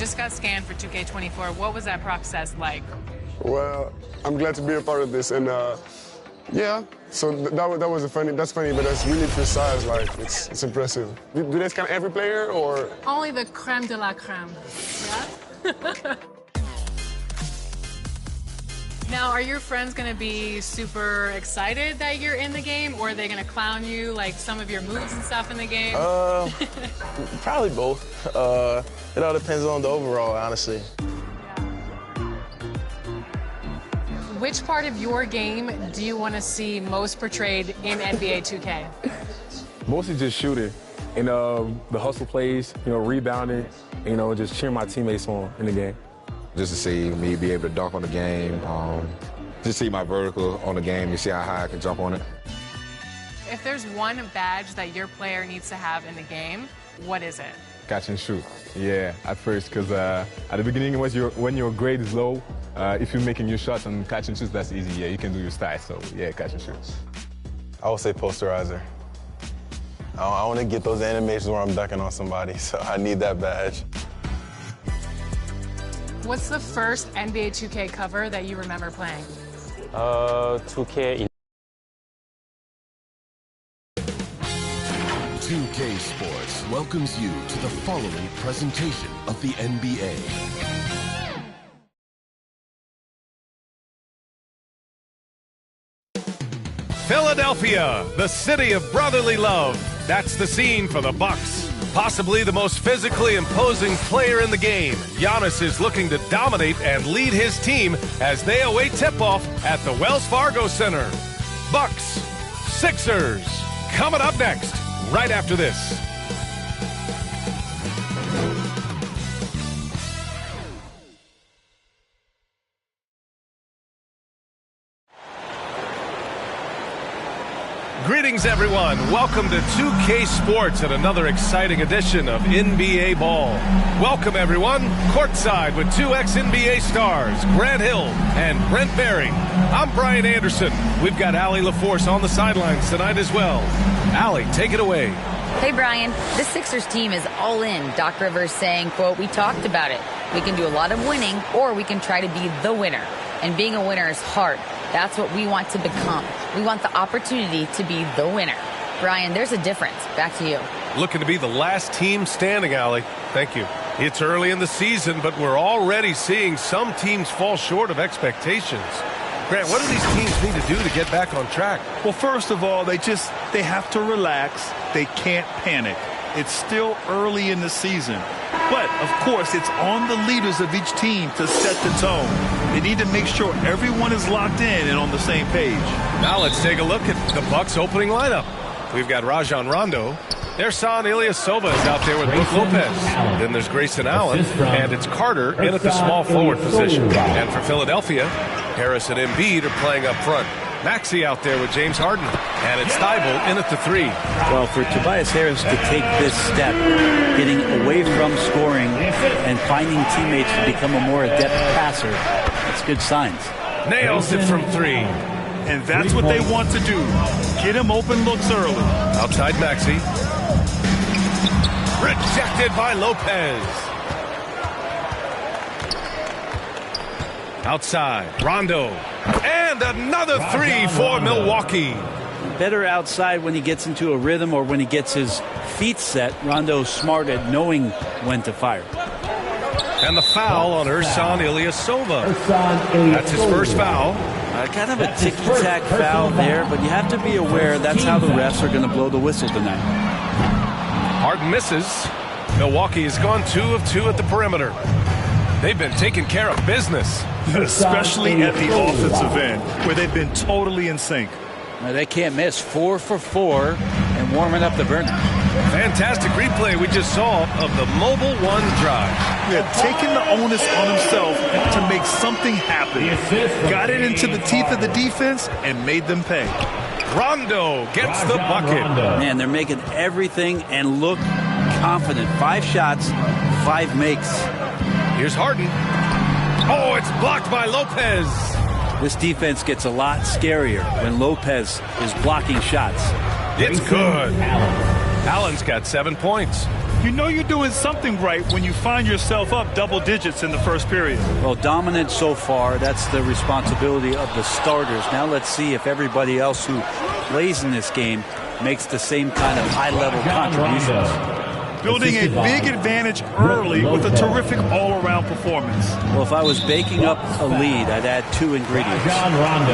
just got scanned for 2K24. What was that process like? Well, I'm glad to be a part of this, and yeah. So that's funny, but that's really precise. Like it's impressive. Do they scan every player or? Only the creme de la creme. Yeah. Now, are your friends going to be super excited that you're in the game, or are they going to clown you, like some of your moves and stuff in the game? Probably both. It all depends on the overall, honestly. Which part of your game do you want to see most portrayed in NBA 2K? Mostly just shooting and the hustle plays, rebounding, just cheering my teammates on in the game. Just to see me be able to dunk on the game, just see my vertical on the game, and see how high I can jump on it. If there's one badge that your player needs to have in the game, what is it? Catch and shoot. Yeah, at first, because at the beginning, when your grade is low, if you're making your shots and catch and shoots, that's easy. Yeah, you can do your stats. So yeah, catch and shoot. I would say posterizer. I want to get those animations where I'm dunking on somebody, so I need that badge. What's the first NBA 2K cover that you remember playing? 2K. 2K Sports welcomes you to the following presentation of the NBA. Philadelphia, the city of brotherly love. That's the scene for the Bucks. Possibly the most physically imposing player in the game, Giannis is looking to dominate and lead his team as they await tip-off at the Wells Fargo Center. Bucks, Sixers, coming up next, right after this. Greetings, everyone. Welcome to 2K Sports and another exciting edition of NBA Ball. Welcome, everyone. Courtside with two ex-NBA stars, Grant Hill and Brent Berry. I'm Brian Anderson. We've got Allie LaForce on the sidelines tonight as well. Allie, take it away. Hey, Brian. This Sixers team is all in. Doc Rivers saying, quote, "We talked about it. We can do a lot of winning, or we can try to be the winner. And being a winner is hard. That's what we want to become. We want the opportunity to be the winner." Brian, there's a difference. Back to you. Looking to be the last team standing, Allie. Thank you. It's early in the season, but we're already seeing some teams fall short of expectations. Grant, what do these teams need to do to get back on track? Well, first of all, they have to relax. They can't panic. It's still early in the season. But, of course, it's on the leaders of each team to set the tone. They need to make sure everyone is locked in and on the same page. Now let's take a look at the Bucks' opening lineup. We've got Rajon Rondo. Ersan Ilyasova is out there with Brook Lopez. Then there's Grayson Allen, and it's Carter in at the small forward position. And for Philadelphia, Harris and Embiid are playing up front. Maxey out there with James Harden, and it's Thibault in at the 3. Well, for Tobias Harris to take this step, getting away from scoring and finding teammates to become a more adept passer, that's good signs. Nails it from 3. And that's what they want to do. Get him open looks early. Outside Maxey. Rejected by Lopez. Outside, Rondo. And another 3 for Milwaukee. Better outside when he gets into a rhythm or when he gets his feet set. Rondo's smart at knowing when to fire. And the foul on Ersan Ilyasova. That's his first foul. Kind of a ticky-tack foul there, but you have to be aware that's how the refs are going to blow the whistle tonight. Harden misses. Milwaukee has gone 2 of 2 at the perimeter. They've been taking care of business. Especially at the offensive end, where they've been totally in sync. They can't miss. 4 for 4 and warming up the burner. Fantastic replay we just saw of the Mobile One drive. Yeah, taking the onus on himself to make something happen. Got it into the teeth of the defense and made them pay. Rondo gets the bucket. Man, they're making everything and look confident. 5 shots, 5 makes. Here's Harden. Oh, it's blocked by Lopez. This defense gets a lot scarier when Lopez is blocking shots. It's good. Allen's got 7 points. You know you're doing something right when you find yourself up double digits in the first period. Well, dominant so far. That's the responsibility of the starters. Now let's see if everybody else who plays in this game makes the same kind of high-level contributions. Building a big advantage early with a terrific all-around performance. Well, if I was baking up a lead, I'd add 2 ingredients.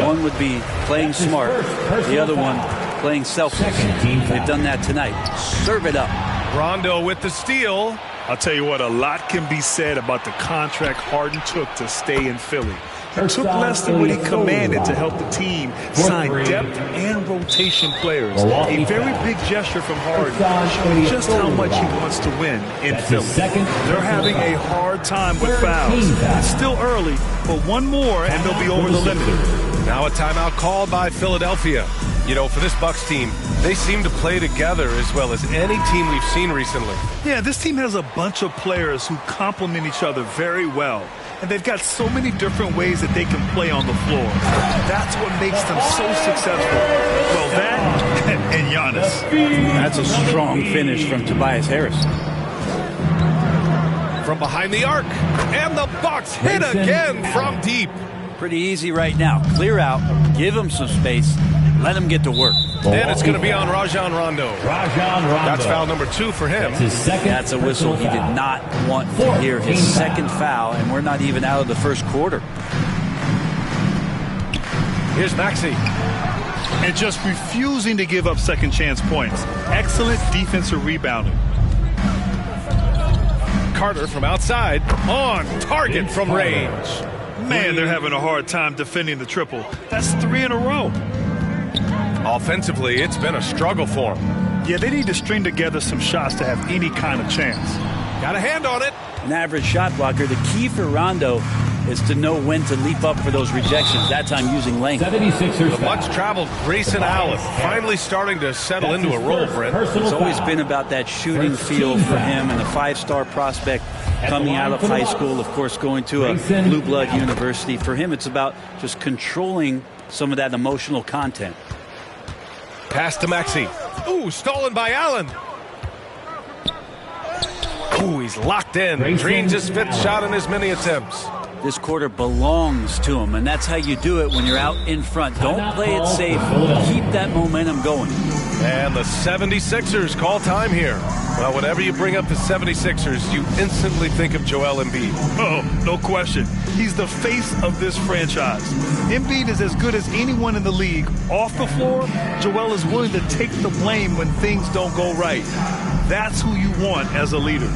One would be playing smart. The other one, playing selfish. They've done that tonight. Serve it up. Rondo with the steal. I'll tell you what, a lot can be said about the contract Harden took to stay in Philly. He took less than what he commanded to help the team sign depth and rotation players. A very big gesture from Harden, showing just how much he wants to win in Philly. They're having a hard time with fouls. It's still early, but one more and they'll be over the limit. Now a timeout called by Philadelphia. You know, for this Bucks team, they seem to play together as well as any team we've seen recently. Yeah, this team has a bunch of players who complement each other very well. And they've got so many different ways that they can play on the floor. That's what makes them so successful. Well, that and Giannis. That's a strong finish from Tobias Harris. From behind the arc, and the Bucks hit again from deep. Pretty easy right now. Clear out, give him some space, let him get to work. And it's going to be on Rajon Rondo. That's foul number 2 for him. That's a whistle he did not want to hear. His second foul, and we're not even out of the first quarter. Here's Maxey. And just refusing to give up second chance points. Excellent defensive rebounding. Carter from outside, on target from range. Man, they're having a hard time defending the triple. That's 3 in a row. Offensively, it's been a struggle for them. Yeah, they need to string together some shots to have any kind of chance. Got a hand on it. An average shot blocker. The key for Rondo is to know when to leap up for those rejections. That time using length. The much-traveled Grayson Allen finally starting to settle into a role, Brent. It's always been about that shooting feel for him, and a 5-star prospect coming out of high school, of course, going to a blue blood university. For him, it's about just controlling some of that emotional content. Pass to Maxey. Ooh, stolen by Allen. Ooh, he's locked in. Drains his 5th shot in as many attempts. This quarter belongs to him, and that's how you do it when you're out in front. Don't play it safe. Keep that momentum going. And the 76ers call time here. Well, whenever you bring up the 76ers, you instantly think of Joel Embiid. Oh, no question. He's the face of this franchise. Embiid is as good as anyone in the league. Off the floor, Joel is willing to take the blame when things don't go right. That's who you want as a leader.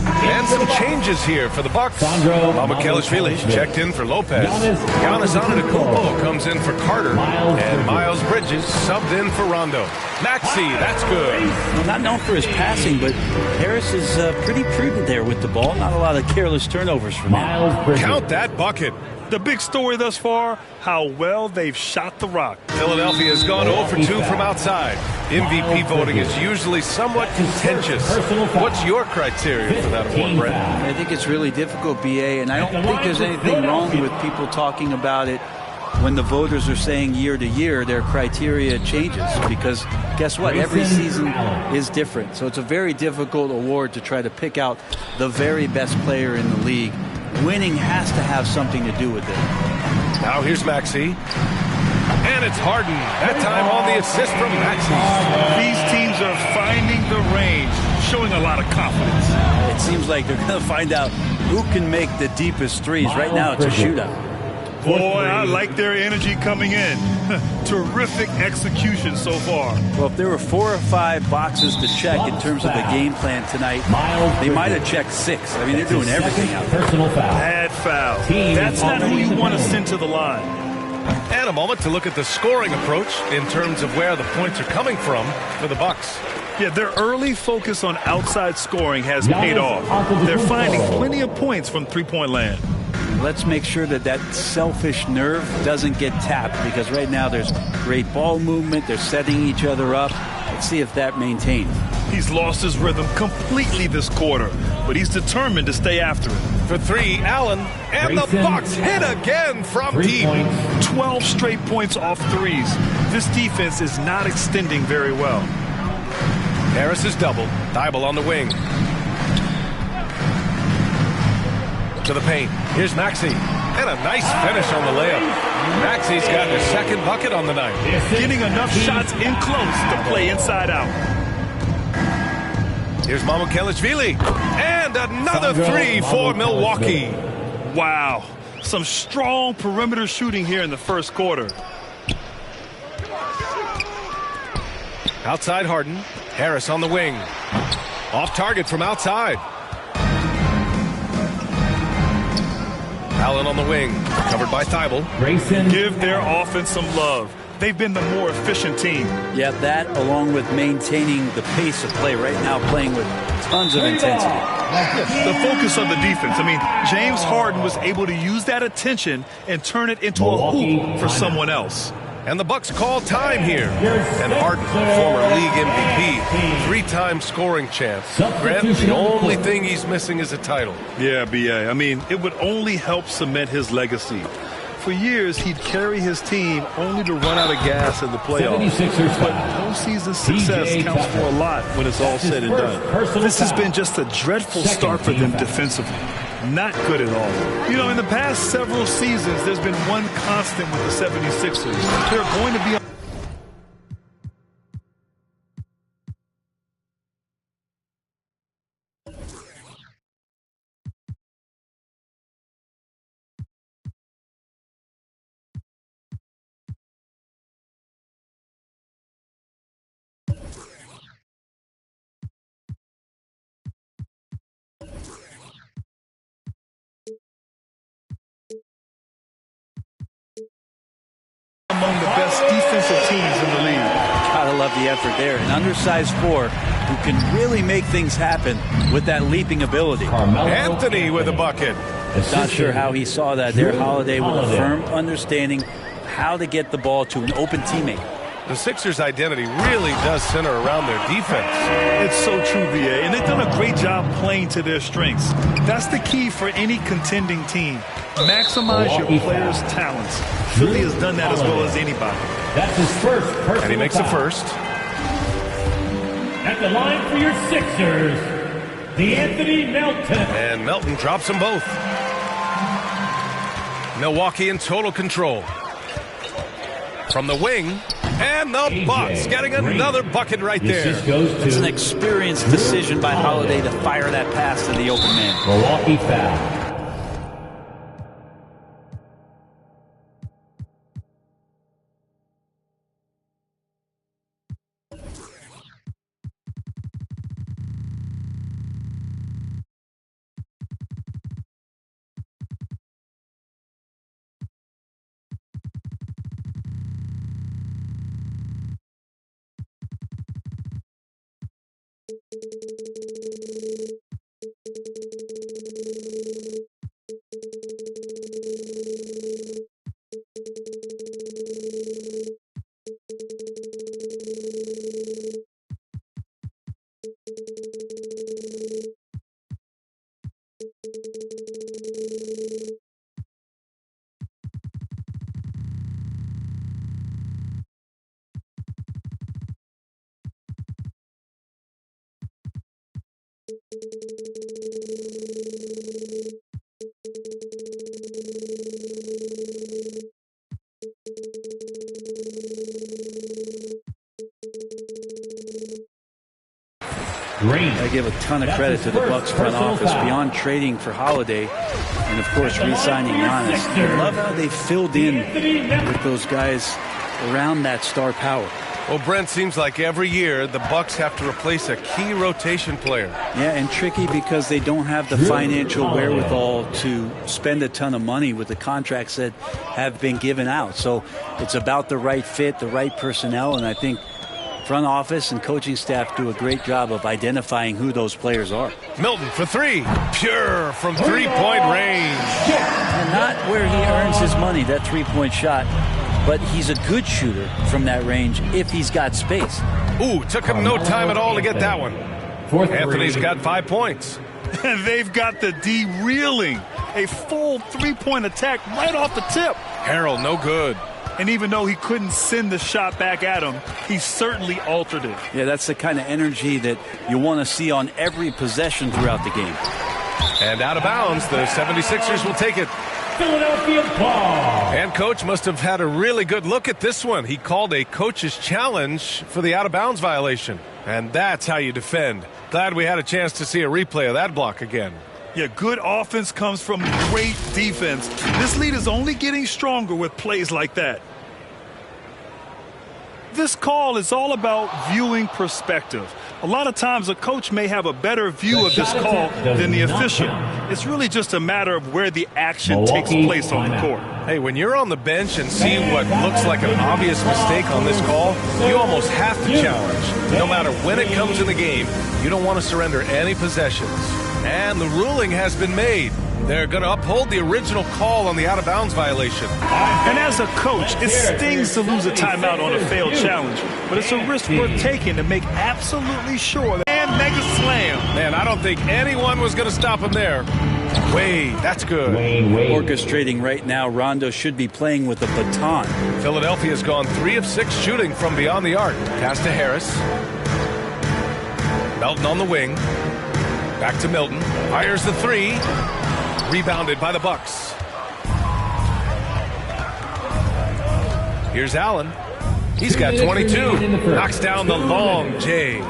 And some changes here for the Bucks. Mamukelashvili checked in for Lopez. Giannis Antetokounmpo comes in for Carter. And Miles Bridges subbed in for Rondo. Maxey, that's good. Well, not known for his passing, but Harris is pretty prudent there with the ball. Not a lot of careless turnovers from him. Count that bucket. The big story thus far, how well they've shot the rock. Philadelphia has gone 0 for 2 from outside. MVP voting is usually somewhat contentious. What's your criteria for that award, Brett? I think it's really difficult, BA, and I don't think there's anything wrong with people talking about it when the voters are saying year to year their criteria changes, because guess what? Every season is different. So it's a very difficult award to try to pick out the very best player in the league. Winning has to have something to do with it. Now here's Maxey. And it's Harden. That time on the assist from Maxey. These teams are finding the range, showing a lot of confidence. It seems like they're going to find out who can make the deepest threes. Right now it's a shootout. Boy, I like their energy coming in. Terrific execution so far. Well, if there were 4 or 5 boxes to check in terms of the game plan tonight, they might have checked 6. I mean, they're doing everything out there. Bad foul. That's not who you want to send to the line. And a moment to look at the scoring approach in terms of where the points are coming from for the Bucks. Yeah, their early focus on outside scoring has paid off. They're finding plenty of points from three-point land. Let's make sure that that selfish nerve doesn't get tapped, because right now there's great ball movement. They're setting each other up. Let's see if that maintains. He's lost his rhythm completely this quarter, but he's determined to stay after it. For 3, Allen, and the Bucks hit again from deep. 12 straight points off threes. This defense is not extending very well. Harris is doubled. Thibault on the wing. To the paint. Here's Maxey. And a nice finish on the layup. Maxey's got his second bucket on the night. Getting enough shots in close to play inside out. Here's Mamukelashvili. And another three for Milwaukee. Wow. Some strong perimeter shooting here in the first quarter. Outside Harden. Harris on the wing. Off target from outside. Allen on the wing. Covered by Thibault. Give their offense some love. They've been the more efficient team. Yeah, that along with maintaining the pace of play right now, playing with tons of intensity. The focus of the defense. I mean, James Harden was able to use that attention and turn it into a hoop for someone else. And the Bucks call time here. And Harden, former league MVP, 3-time scoring champ. Grant, the only thing he's missing is a title. Yeah, B.A. I mean, it would only help cement his legacy. For years, he'd carry his team only to run out of gas in the playoffs. But postseason success counts for a lot when it's all said and done. This has been just a dreadful start for them defensively. Not good at all. You know, in the past several seasons, there's been one constant with the 76ers. They're going to be among the best defensive teams in the league. Gotta love the effort there. An undersized four who can really make things happen with that leaping ability. Anthony with a bucket. Not sure how he saw that there. Holiday with a firm understanding how to get the ball to an open teammate. The Sixers' identity really does center around their defense. It's so true, V.A., and they've done a great job playing to their strengths. That's the key for any contending team. Maximize your players' talents. Philly has done that as well as anybody. That's his first personal And he makes the first. At the line for your Sixers, Anthony Melton. And Melton drops them both. Milwaukee in total control. From the wing. And the Bucks getting another bucket right there. It's an experienced decision by Holiday to fire that pass to the open man. Milwaukee foul. I give a ton of credit to the Bucks front office beyond trading for Holiday and, of course, re-signing Giannis. I love how they filled in with those guys around that star power. Well, Brent, seems like every year the Bucks have to replace a key rotation player. Yeah, and tricky because they don't have the financial wherewithal to spend a ton of money with the contracts that have been given out. So it's about the right fit, the right personnel, and I think front office and coaching staff do a great job of identifying who those players are. Milton for three. Pure from three-point range. And not where he earns his money, that three-point shot. But he's a good shooter from that range if he's got space. Ooh, took him no time at all to get that one. Anthony's got 5 points. And they've got the D reeling. A full three-point attack right off the tip. Harrell, no good. And even though he couldn't send the shot back at him, he certainly altered it. Yeah, that's the kind of energy that you want to see on every possession throughout the game. And out of bounds, the 76ers will take it. Philadelphia ball. And coach must have had a really good look at this one. He called a coach's challenge for the out-of-bounds violation. And that's how you defend. Glad we had a chance to see a replay of that block again. Yeah, good offense comes from great defense. This lead is only getting stronger with plays like that. This call is all about viewing perspective. A lot of times a coach may have a better view of this call than the official. It's really just a matter of where the action takes place on the court. Hey, when you're on the bench and see what looks like an obvious mistake on this call, you almost have to challenge. No matter when it comes in the game, you don't want to surrender any possessions. And the ruling has been made. They're going to uphold the original call on the out-of-bounds violation. And as a coach, it stings to lose a timeout on a failed challenge, but it's a risk worth taking to make absolutely sure. And mega slam. Man, I don't think anyone was going to stop him there. Wade, that's good. Orchestrating right now, Rondo should be playing with a baton. Philadelphia's gone 3 of 6 shooting from beyond the arc. Pass to Harris. Melton on the wing. Back to Milton. Fires the 3. Rebounded by the Bucks. Here's Allen. He's got 22. Knocks down the long J.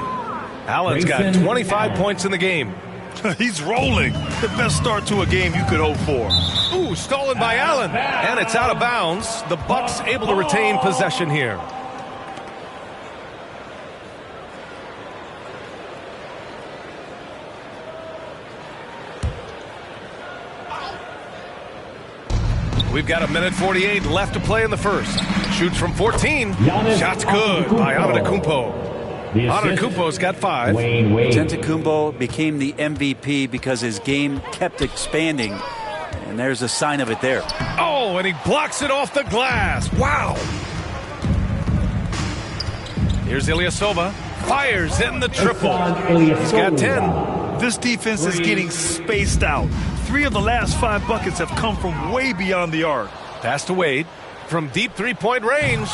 Allen's got 25 points in the game. He's rolling. The best start to a game you could hope for. Ooh, stolen by Allen. And it's out of bounds. The Bucks able to retain possession here. We've got 1:48 left to play in the first. Shoots from 14. Shot's good by Antetokounmpo. Antetokounmpo's got 5. Antetokounmpo became the MVP because his game kept expanding. And there's a sign of it there. Oh, and he blocks it off the glass. Wow. Here's Ilyasova. Fires in the triple. He's got 10. This defense is getting spaced out. 3 of the last 5 buckets have come from way beyond the arc. Pass to Wade from deep three-point range.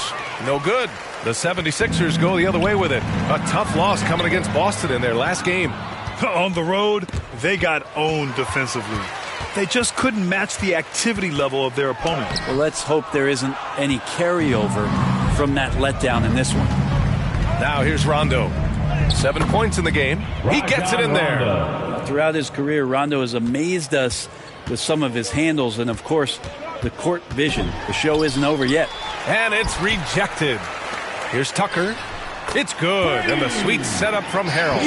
No good. The 76ers go the other way with it. A tough loss coming against Boston in their last game. On the road, they got owned defensively. They just couldn't match the activity level of their opponent. Well, let's hope there isn't any carryover from that letdown in this one. Now here's Rondo. 7 points in the game. He gets it in there. Throughout his career, Rondo has amazed us with some of his handles and, of course, the court vision. The show isn't over yet. And it's rejected. Here's Tucker. It's good. And the sweet setup from Harrell.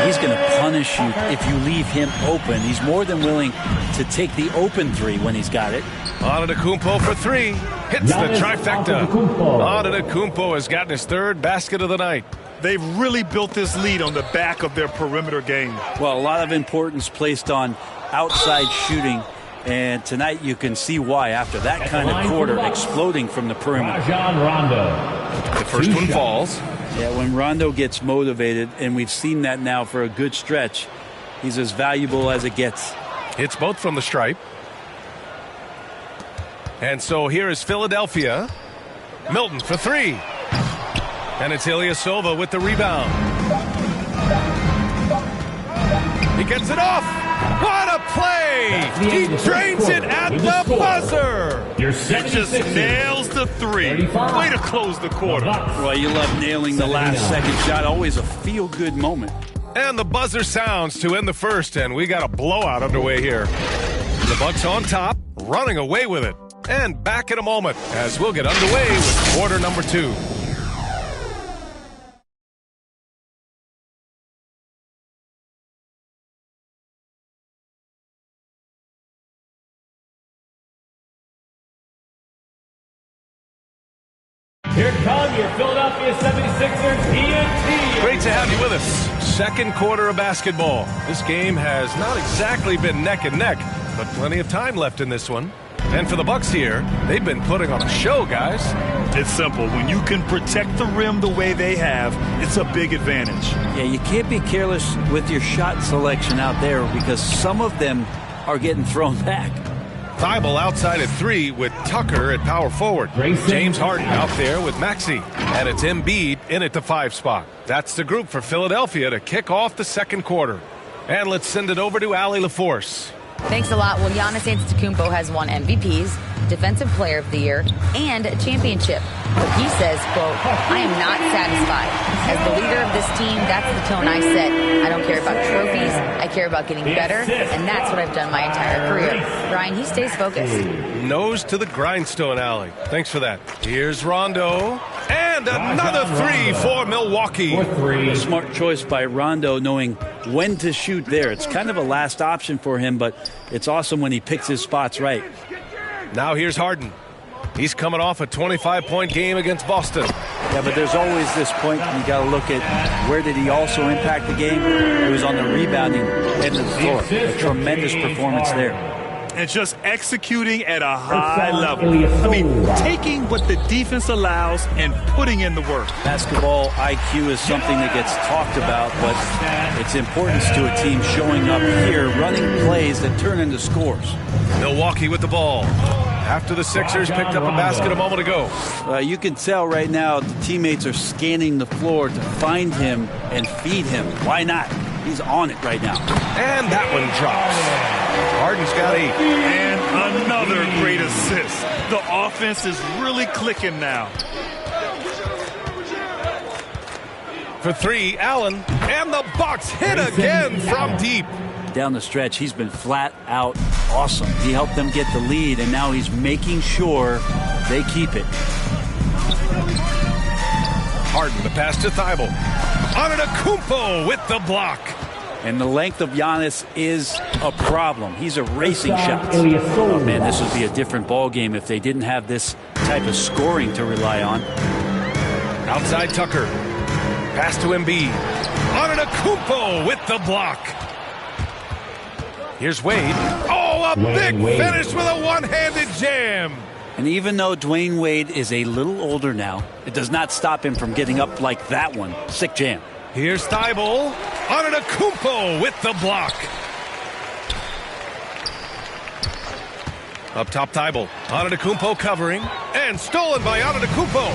He's going to punish you if you leave him open. He's more than willing to take the open 3 when he's got it. Antetokounmpo for 3. Hits the trifecta. Antetokounmpo has gotten his 3rd basket of the night. They've really built this lead on the back of their perimeter game. Well, a lot of importance placed on outside shooting. And tonight you can see why after that kind of quarter exploding from the perimeter. The first one falls. Yeah, when Rondo gets motivated, and we've seen that now for a good stretch, he's as valuable as it gets. Hits both from the stripe. And so here is Philadelphia. Milton for 3. And it's Ilyasova with the rebound. He gets it off. What a play! He drains it at the buzzer. He just nails the 3. Way to close the quarter. Well, you love nailing the last second shot. Always a feel-good moment. And the buzzer sounds to end the first, and we got a blowout underway here. The Bucks on top, running away with it. And back in a moment as we'll get underway with quarter number 2. Here come your Philadelphia 76ers TNT. Great to have you with us. Second quarter of basketball. This game has not exactly been neck and neck, but plenty of time left in this one. And for the Bucks here, they've been putting on a show, guys. It's simple. When you can protect the rim the way they have, it's a big advantage. Yeah, you can't be careless with your shot selection out there because some of them are getting thrown back. Thibault outside at 3 with Tucker at power forward. James Harden out there with Maxey. And it's Embiid in at the 5 spot. That's the group for Philadelphia to kick off the second quarter. And let's send it over to Allie LaForce. Thanks a lot. Well, Giannis Antetokounmpo has won MVPs, Defensive Player of the Year, and a championship. But he says, quote, I am not satisfied. As the leader of this team, that's the tone I set. I don't care about trophies. I care about getting better, and that's what I've done my entire career. Ryan, he stays focused. Nose to the grindstone, Allie. Thanks for that. Here's Rondo. And another 3 for Milwaukee. A smart choice by Rondo, knowing when to shoot there. It's kind of a last option for him, but it's awesome when he picks his spots right. Now here's Harden. He's coming off a 25-point game against Boston. Yeah, but there's always this point you got to look at where did he also impact the game. It was on the rebounding end of the floor. A tremendous performance there. And just executing at a high level. I mean, taking what the defense allows and putting in the work. Basketball IQ is something that gets talked about, but its importance to a team showing up here, running plays that turn into scores. Milwaukee with the ball. After the Sixers picked up a basket a moment ago. You can tell right now the teammates are scanning the floor to find him and feed him. Why not? He's on it right now. And that one drops. Harden's got 8. And another great assist. The offense is really clicking now. For 3, Allen. And the Bucks hit again from deep. Down the stretch, he's been flat out awesome. He helped them get the lead, and now he's making sure they keep it. Harden, the pass to Thibault. Antetokounmpo with the block. And the length of Giannis is a problem. He's erasing shots. Oh, man, this would be a different ball game if they didn't have this type of scoring to rely on. Outside Tucker. Pass to Embiid. Antetokounmpo with the block. Here's Wade. Oh, a big finish with a one-handed jam. And even though Dwayne Wade is a little older now, it does not stop him from getting up like that one. Sick jam. Here's Thibault. Antetokounmpo with the block. Up top, Thibault. Antetokounmpo covering. And stolen by Antetokounmpo.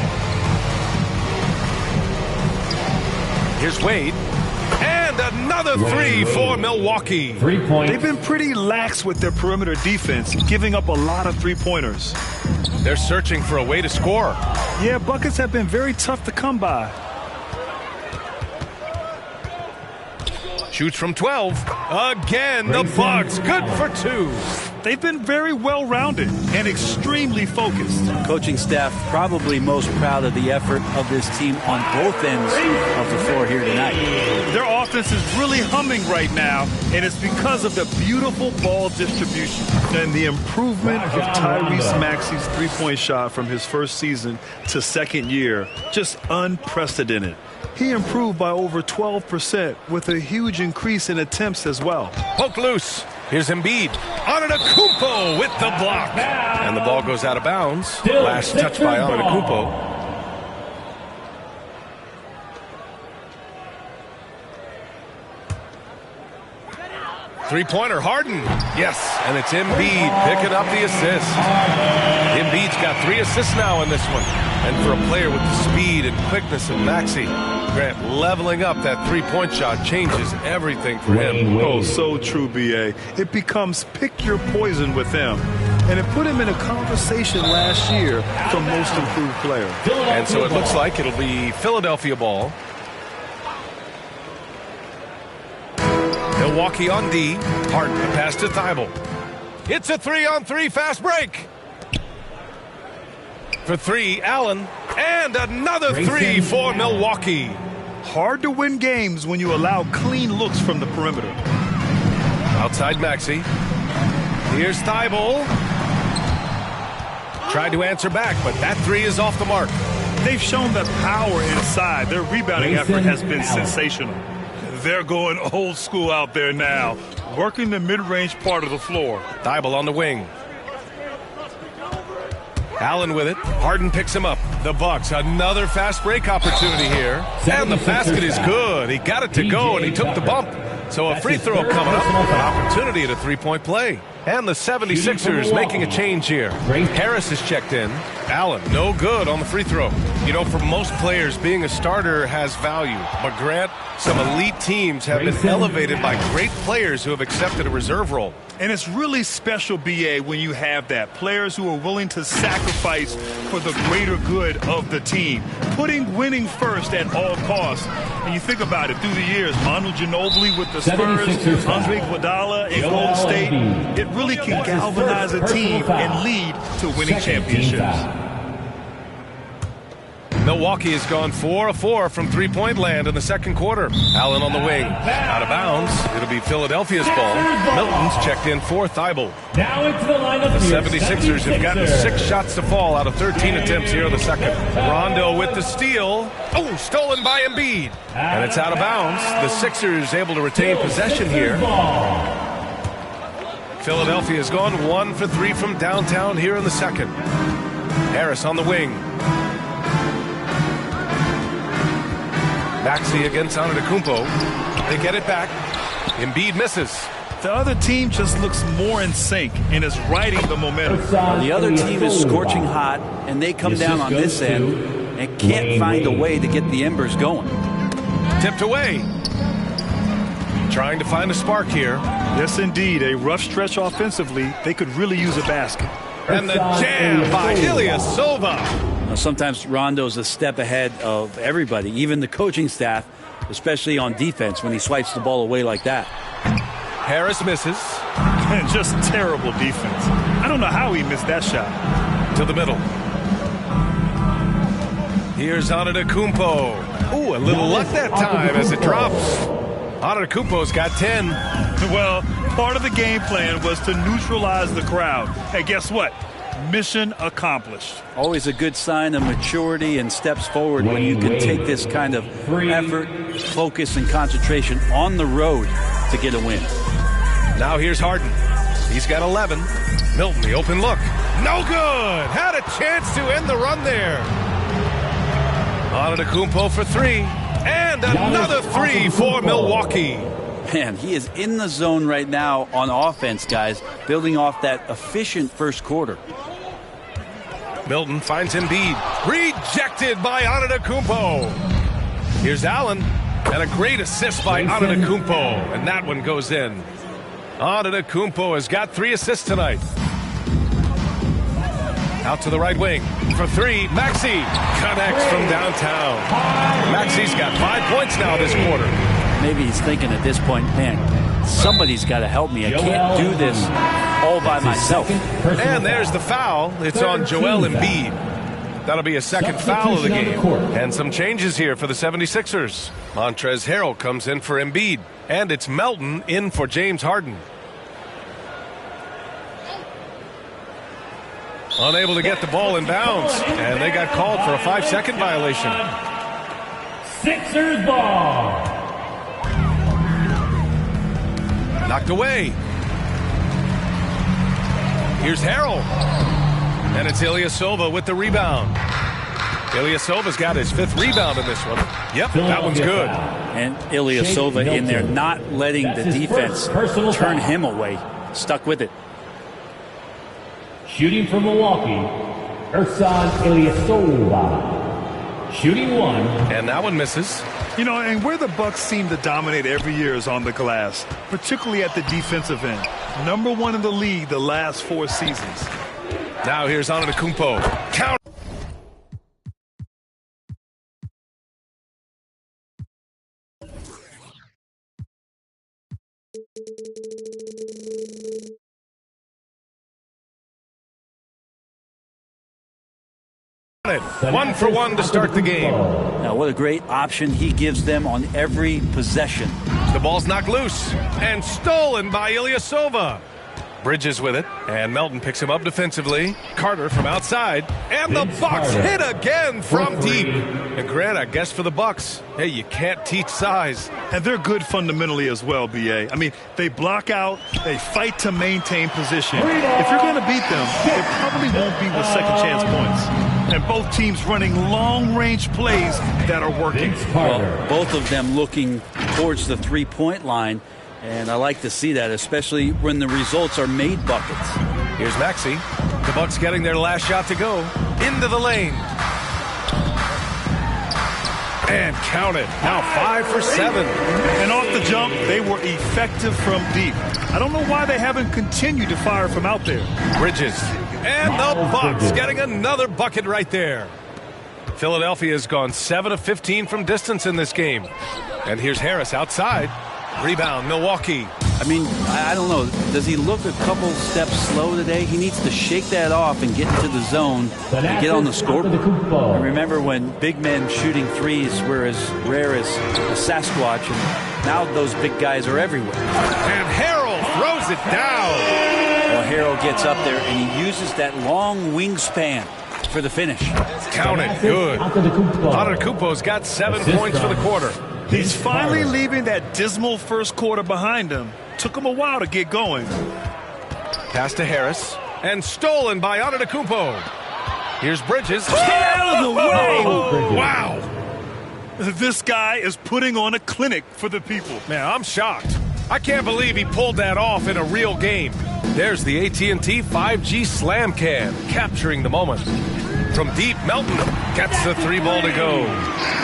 Here's Wade. And another 3 for Milwaukee. 3 points. They've been pretty lax with their perimeter defense, giving up a lot of three-pointers. They're searching for a way to score. Yeah, buckets have been very tough to come by. Shoots from 12. Again, the Bucks. Good for 2. They've been very well-rounded and extremely focused. Coaching staff probably most proud of the effort of this team on both ends of the floor here tonight. Their offense is really humming right now, and it's because of the beautiful ball distribution. And the improvement of Tyrese Maxey's three-point shot from his first season to second year, just unprecedented. He improved by over 12% with a huge increase in attempts as well. Poke loose. Here's Embiid. Antetokounmpo with the block. And the ball goes out of bounds. Last touch by Antetokounmpo. Three-pointer, Harden. Yes, and it's Embiid picking up the assist. Embiid's got 3 assists now in this one. And for a player with the speed and quickness of Maxey, Grant, leveling up that three-point shot changes everything for him. Oh, so true, B.A. It becomes pick your poison with him. And it put him in a conversation last year for most improved player. And so it looks like it'll be Philadelphia ball. Milwaukee on D. Harden, the pass to Thibault. It's a 3-on-3 fast break. For 3, Allen. And another 3 for Milwaukee. Hard to win games when you allow clean looks from the perimeter. Outside Maxey. Here's Thibault. Tried to answer back, but that 3 is off the mark. They've shown the power inside. Their rebounding effort has been sensational. They're going old school out there now, working the mid-range part of the floor. Thibault on the wing. Allen with it. Harden picks him up. The Bucks, another fast break opportunity here. And the basket is good. He got it to go, and he took the bump. So a free throw coming up, an opportunity at a three-point play. And the 76ers making a change here. Harris is checked in. Allen, no good on the free throw. You know, for most players, being a starter has value. But Grant, some elite teams have been elevated by great players who have accepted a reserve role. And it's really special, B.A., when you have that. Players who are willing to sacrifice for the greater good of the team. Putting winning first at all costs. And you think about it, through the years, Manu Ginobili with the Spurs, Andre Iguodala in Golden State, it really can galvanize a team and lead to winning championships. Milwaukee has gone 4 of 4 from three-point land in the second quarter. Allen on the wing. Out of bounds. It'll be Philadelphia's ball. Milton's checked in for Thibault. Now into the lineup. The 76ers have gotten 6 shots to fall out of 13 attempts here in the second. Rondo with the steal. Oh, stolen by Embiid. And it's out of bounds. The Sixers able to retain possession here. Philadelphia has gone 1 for 3 from downtown here in the second. Harris on the wing. Maxey against Antetokounmpo. They get it back. Embiid misses. The other team just looks more in sync and is riding the momentum. The other team is scorching hot, and they come down on this end and can't find a way to get the embers going. Tipped away. Trying to find a spark here. Yes, indeed. A rough stretch offensively. They could really use a basket. And the jam by Ilyasova. Sometimes Rondo's a step ahead of everybody, even the coaching staff, especially on defense when he swipes the ball away like that. Harris misses. And just terrible defense. I don't know how he missed that shot. To the middle. Here's Antetokounmpo. Ooh, a little luck that time as it drops. Antetokounmpo's got 10. Well, part of the game plan was to neutralize the crowd. Hey, guess what? Mission accomplished. Always a good sign of maturity and steps forward when you can take this kind of effort, focus, and concentration on the road to get a win. Now here's Harden. He's got 11. Milton, the open look. No good. Had a chance to end the run there. Antetokounmpo for 3. And another 3 for Milwaukee. Man, he is in the zone right now on offense, guys, building off that efficient first quarter. Milton finds Embiid. Rejected by Antetokounmpo. Here's Allen. And a great assist by Antetokounmpo. And that one goes in. Antetokounmpo has got 3 assists tonight. Out to the right wing. For 3, Maxey connects from downtown. Maxey's got 5 points now this quarter. Maybe he's thinking at this point, man, somebody's got to help me. I can't do this all by myself. And there's the foul. It's on Joel Embiid. That'll be a second foul of the game. And some changes here for the 76ers. Montrezl Harrell comes in for Embiid. And it's Melton in for James Harden. Unable to get the ball in bounds. And they got called for a 5-second violation. Sixers ball. Knocked away. Here's Harrell. And it's Ilyasova with the rebound. Ilyasova's got his 5th rebound in this one. Yep, that one's good. And Ilyasova in there not letting the defense turn him away. Stuck with it. Shooting for Milwaukee, Ersan Ilyasova. Shooting 1. And that one misses. You know, and where the Bucks seem to dominate every year is on the glass, particularly at the defensive end. Number 1 in the league the last 4 seasons. Now here's Antetokounmpo. Count. One for one to start the game. Now, what a great option he gives them on every possession. The ball's knocked loose and stolen by Ilyasova. Bridges with it, and Melton picks him up defensively. Carter from outside, and the Bucks hit again from deep. And Grant, I guess for the Bucks, hey, you can't teach size. And they're good fundamentally as well, B.A. I mean, they block out, they fight to maintain position. If you're going to beat them, it probably won't be with second chance points. And both teams running long-range plays that are working. Well, both of them looking towards the three-point line, and I like to see that, especially when the results are made buckets. Here's Maxey. The Bucks getting their last shot to go. Into the lane. And count it. Now 5 for 7. And off the jump, they were effective from deep. I don't know why they haven't continued to fire from out there. Bridges. And the Bucks getting another bucket right there. Philadelphia's gone 7 of 15 from distance in this game. And here's Harris outside. Rebound, Milwaukee. I mean, I don't know. Does he look a couple steps slow today? He needs to shake that off and get into the zone and get on the scoreboard. I remember when big men shooting threes were as rare as a Sasquatch, and now those big guys are everywhere. And Harrell throws it down. Well, Harrell gets up there, and he uses that long wingspan for the finish. Count it. Good. Antetokounmpo's got 7 points for the quarter. He's finally leaving that dismal first quarter behind him. Took him a while to get going. Pass to Harris. And stolen by Antetokounmpo. Here's Bridges. Get out of the way! Wow. This guy is putting on a clinic for the people. Man, I'm shocked. I can't believe he pulled that off in a real game. There's the AT&T 5G Slam Can, capturing the moment. From deep, Melton gets the 3 ball to go.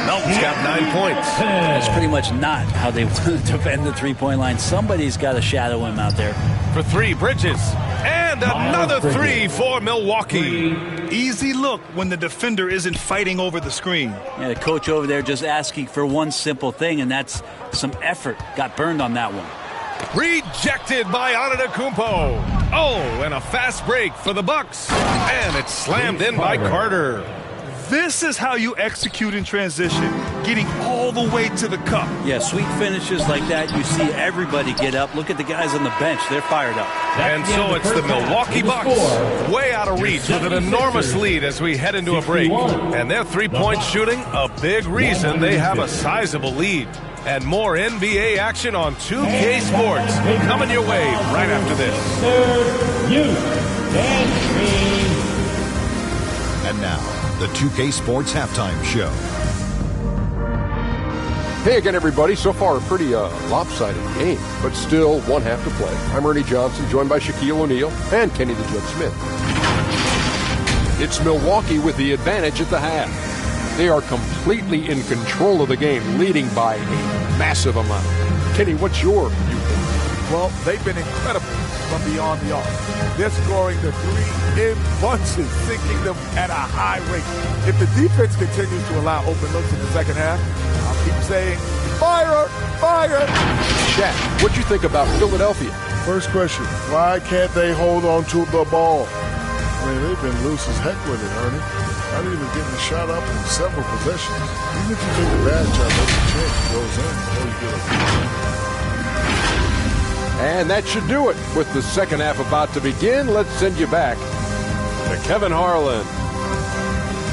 Melton's got 9 points. That's pretty much not how they want to defend the three-point line. Somebody's got to shadow him out there. For 3, Bridges. And another 3 for Milwaukee. Easy look when the defender isn't fighting over the screen. Yeah, the coach over there just asking for one simple thing, and that's some effort. Got burned on that one. Rejected by Antetokounmpo. Oh, and a fast break for the Bucks. And it's slammed in by Carter. This is how you execute in transition, getting all the way to the cup. Yeah, sweet finishes like that, you see everybody get up. Look at the guys on the bench. They're fired up. And so it's the Milwaukee Bucks, way out of reach with an enormous lead as we head into a break. And their three-point shooting, a big reason they have a sizable lead. And more NBA action on 2K Sports coming your way right after this. And now, the 2K Sports Halftime Show. Hey again, everybody. So far, a pretty lopsided game, but still one half to play. I'm Ernie Johnson, joined by Shaquille O'Neal and Kenny the Jet Smith. It's Milwaukee with the advantage at the half. They are completely in control of the game, leading by a massive amount. Kenny, what's your viewpoint? Well, they've been incredible from beyond the arc. They're scoring the three in bunches, sinking them at a high rate. If the defense continues to allow open looks in the second half, I'll keep saying, fire, fire. Shaq, what'd you think about Philadelphia? First question, why can't they hold on to the ball? I mean, they've been loose as heck with it, Ernie. Not even getting a shot up in several possessions. Even if you take a bad shot, there's a chance it goes in before you get a And that should do it. With the second half about to begin, let's send you back to Kevin Harlan.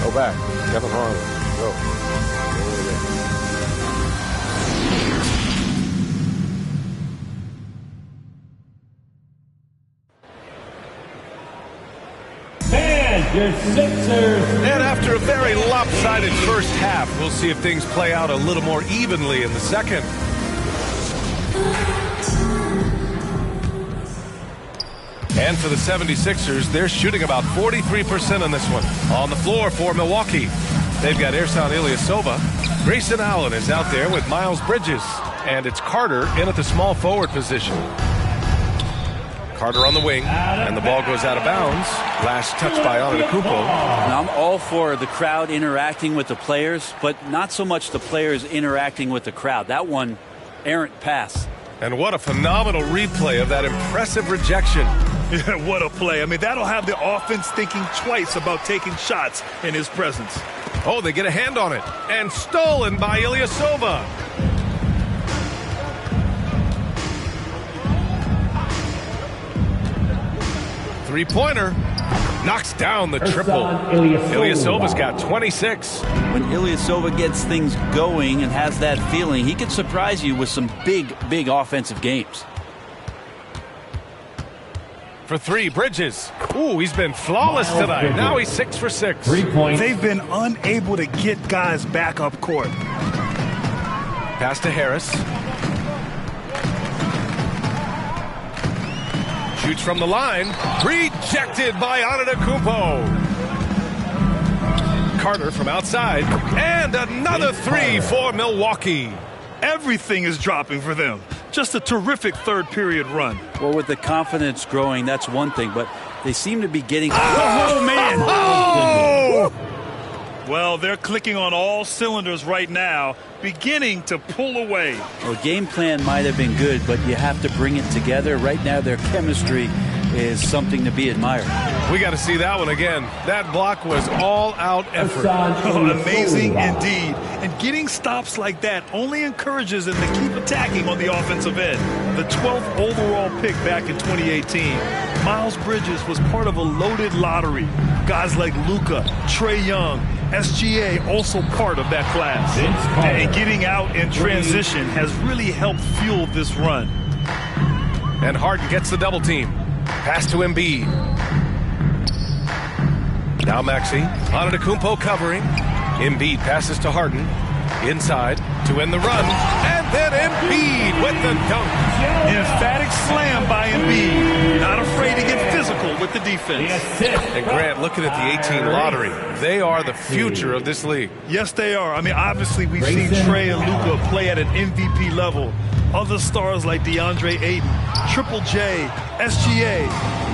Go back, Kevin Harlan. Go. Your Sixers. And after a very lopsided first half, we'll see if things play out a little more evenly in the second. And for the 76ers, they're shooting about 43% on this one. On the floor for Milwaukee, they've got Ersan Ilyasova. Grayson Allen is out there with Miles Bridges. And it's Carter in at the small forward position. Carter on the wing, and the ball goes out of bounds. Last touch by Antetokounmpo. Now, I'm all for the crowd interacting with the players, but not so much the players interacting with the crowd. That one, errant pass. And what a phenomenal replay of that impressive rejection. Yeah, what a play. I mean, that'll have the offense thinking twice about taking shots in his presence. Oh, they get a hand on it. And stolen by Ilyasova. Three-pointer. Knocks down the triple. Ilyasova's got 26. When Ilyasova gets things going and has that feeling, he can surprise you with some big, big offensive games. For three, Bridges. Ooh, he's been flawless tonight. Now he's 6 for 6. 3 points. They've been unable to get guys back up court. Pass to Harris. Shoots from the line. Rejected by Antetokounmpo. Carter from outside. And another three for Milwaukee. Everything is dropping for them. Just a terrific third period run. Well, with the confidence growing, that's one thing, but they seem to be getting... Oh, man! Oh! Well, they're clicking on all cylinders right now, beginning to pull away. Well, game plan might have been good, but you have to bring it together. Right now, their chemistry is something to be admired. We got to see that one again. That block was all-out effort. Oh, amazing indeed. And getting stops like that only encourages them to keep attacking on the offensive end. The 12th overall pick back in 2018, Miles Bridges was part of a loaded lottery. Guys like Luka, Trae Young, SGA also part of that class. And getting out in transition has really helped fuel this run. And Harden gets the double team. Pass to Embiid. Now Maxey. Antetokounmpo covering. Embiid passes to Harden. Inside to end the run. And then Embiid with the dunk. Emphatic slam by Embiid. Not afraid to get physical with the defense. And Grant, looking at the 18 lottery, they are the future of this league. Yes, they are. I mean, obviously, we've seen Trae and Luka play at an MVP level. Other stars like DeAndre Ayton, Triple J, SGA,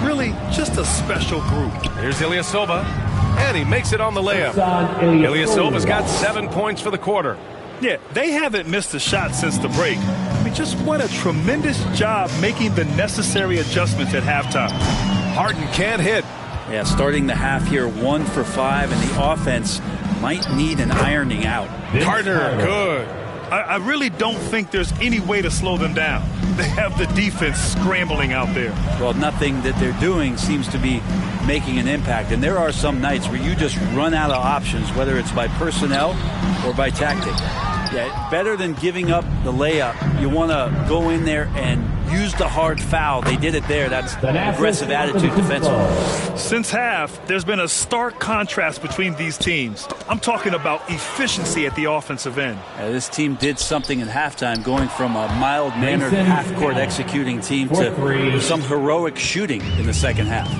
really just a special group. Here's Ilyasova, and he makes it on the layup. Ilyasova's got 7 points for the quarter. Yeah, they haven't missed a shot since the break. I mean, just what a tremendous job making the necessary adjustments at halftime. Harden can't hit. Yeah, starting the half here 1 for 5, and the offense might need an ironing out. Carter, good. I really don't think there's any way to slow them down. They have the defense scrambling out there. Well, nothing that they're doing seems to be making an impact. And there are some nights where you just run out of options, whether it's by personnel or by tactic. Yeah, better than giving up the layup, you want to go in there and use the hard foul. They did it there. That's aggressive attitude defensively. Since half, there's been a stark contrast between these teams. I'm talking about efficiency at the offensive end. This team did something at halftime, going from a mild-mannered half-court executing team to some heroic shooting in the second half.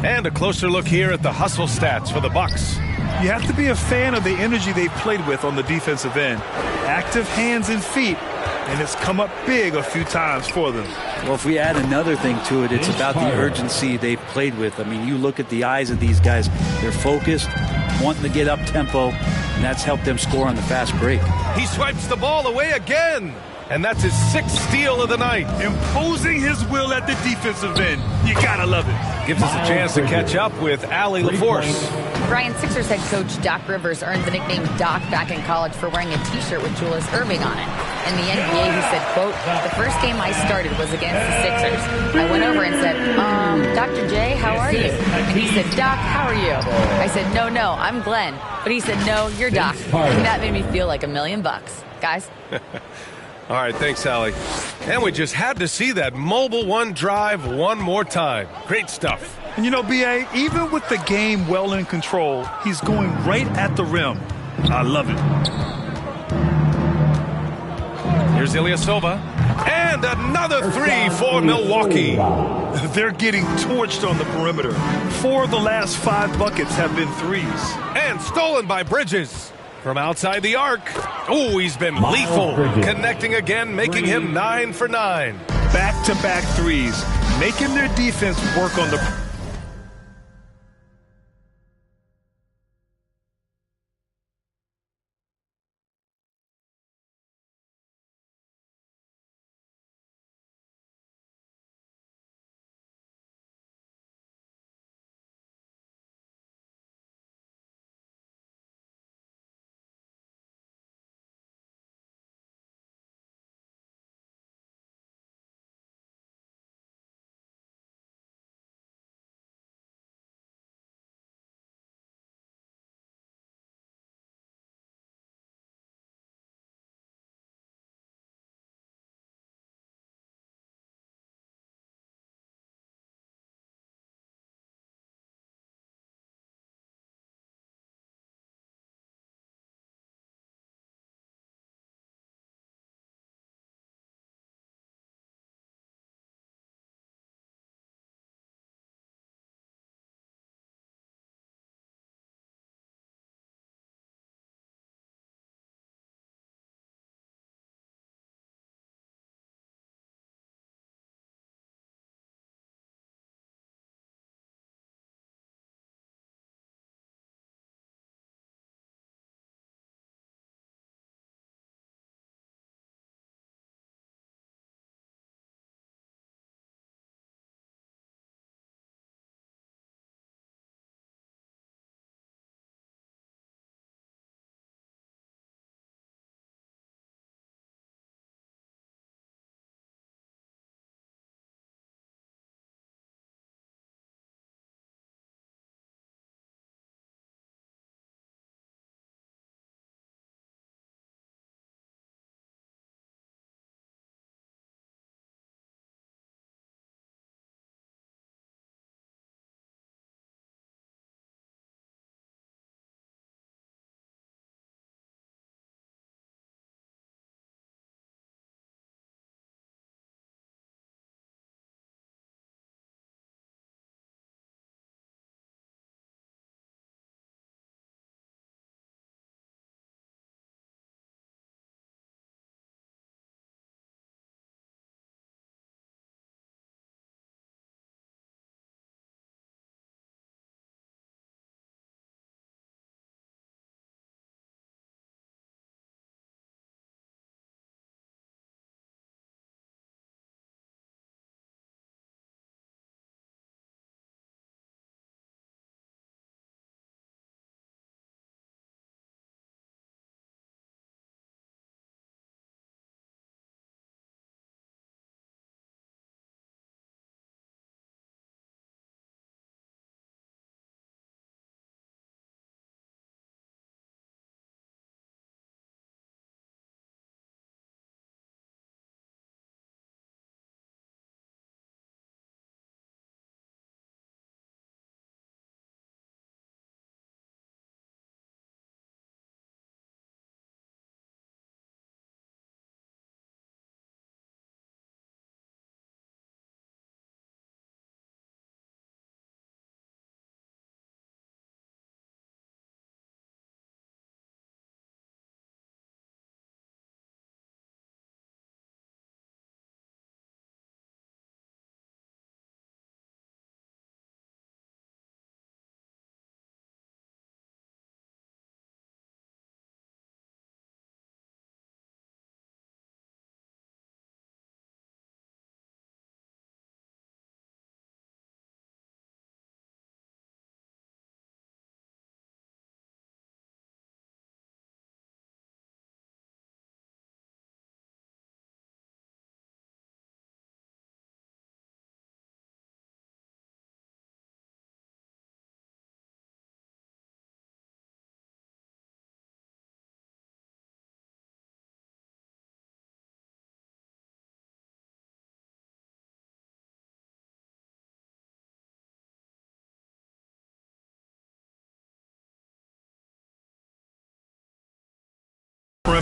And a closer look here at the hustle stats for the Bucks. You have to be a fan of the energy they've played with on the defensive end. Active hands and feet, and it's come up big a few times for them. Well, if we add another thing to it, it's about the urgency they've played with. I mean, you look at the eyes of these guys. They're focused, wanting to get up tempo, and that's helped them score on the fast break. He swipes the ball away again, and that's his 6th steal of the night. Imposing his will at the defensive end. You gotta love it. Gives us a chance to catch up with Allie LaForce. Brian, Sixers head coach Doc Rivers earned the nickname Doc back in college for wearing a T-shirt with Julius Erving on it. In the NBA, he said, quote, "The first game I started was against the Sixers. I went over and said, Dr. J, how are you?" And he said, "Doc, how are you?" I said, No, I'm Glenn." But he said, "No, you're Doc." And that made me feel like $1 million. Guys. All right, thanks, Allie. And we just had to see that Mobile One drive one more time. Great stuff. And you know, B.A., even with the game well in control, he's going right at the rim. I love it. Here's Ilyasova. And another three for Milwaukee. They're getting torched on the perimeter. 4 of the last 5 buckets have been threes. And stolen by Bridges. From outside the arc. Oh, he's been lethal. Connecting again, making him 9 for 9. Back-to-back threes, making their defense work on the